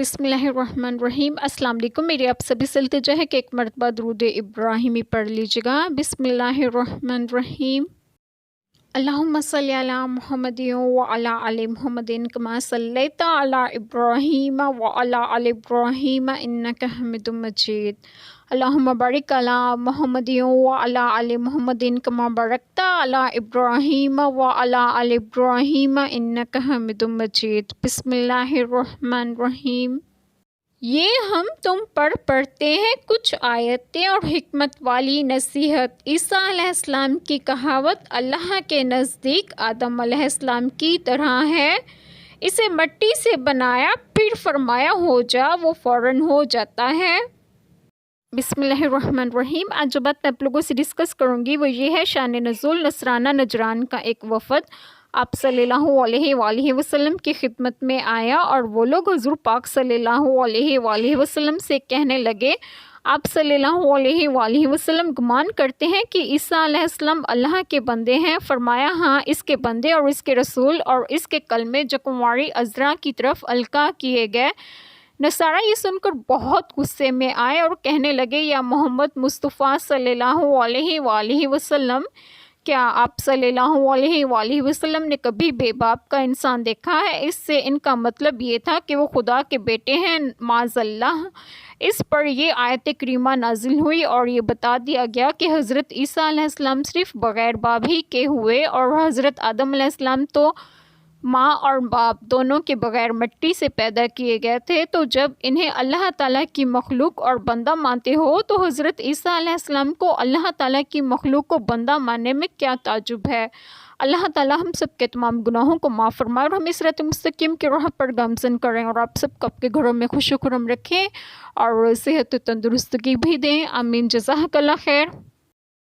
بسم اللہ الرحمن الرحیم۔ السلام علیکم۔ میری آپ سبھی سے التجا ہے کہ ایک مرتبہ درود ابراہیمی پڑھ لیجیے گا۔ بسم اللہ الرحمن الرحیم۔ اللہم صلی علی محمد وعلی آل محمد کما صلیت علی ابراہیم وعلی آل ابراہیم انک حمید مجید۔ اللہم بارک علی محمد وعلی آل محمد کما بارکت علی ابراہیم وعلی آل ابراہیم انک حمید مجید۔ بسم اللہ الرحمن الرحیم۔ یہ ہم تم پر پڑھتے ہیں کچھ آیتیں اور حکمت والی نصیحت۔ عیسیٰ علیہ السلام کی کہاوت اللہ کے نزدیک آدم علیہ السلام کی طرح ہے۔ اسے مٹی سے بنایا پھر فرمایا ہو جا، وہ فوراً ہو جاتا ہے۔ بسم اللہ الرحمن الرحیم۔ آج جو بات میں آپ لوگوں سے ڈسکس کروں گی وہ یہ ہے شان نزول نصرانہ نجران کا ایک وفد آپ صلی اللہ علیہ وآلہ وسلم کی خدمت میں آیا اور وہ لوگ حضور پاک صلی اللہ علیہ وآلہ وسلم سے کہنے لگے، آپ صلی اللہ علیہ وآلہ وسلم گمان کرتے ہیں کہ عیسیٰ علیہ السلام اللہ کے بندے ہیں؟ فرمایا ہاں، اس کے بندے اور اس کے رسول اور اس کے کلمے جو کنواری عذرا کی طرف القاء کیے گئے۔ نصارہ یہ سن کر بہت غصے میں آئے اور کہنے لگے، یا محمد مصطفیٰ صلی اللہ علیہ وآلہ وسلم، کیا آپ صلی اللہ علیہ وآلہ وسلم نے کبھی بے باپ کا انسان دیکھا ہے؟ اس سے ان کا مطلب یہ تھا کہ وہ خدا کے بیٹے ہیں، معاذ اللہ۔ اس پر یہ آیت کریمہ نازل ہوئی اور یہ بتا دیا گیا کہ حضرت عیسیٰ علیہ السلام صرف بغیر باپ ہی کے ہوئے اور حضرت آدم علیہ السلام تو ماں اور باپ دونوں کے بغیر مٹی سے پیدا کیے گئے تھے۔ تو جب انہیں اللہ تعالیٰ کی مخلوق اور بندہ مانتے ہو تو حضرت عیسیٰ علیہ السلام کو اللہ تعالیٰ کی مخلوق کو بندہ ماننے میں کیا تعجب ہے؟ اللہ تعالیٰ ہم سب کے تمام گناہوں کو معاف فرمائے اور ہمیں صراط مستقیم کی راہ پر گامزن کریں، اور آپ سب کو آپ کے گھروں میں خوش و خرم رکھیں اور صحت و تندرستگی بھی دیں۔ آمین۔ جزاک اللہ خیر۔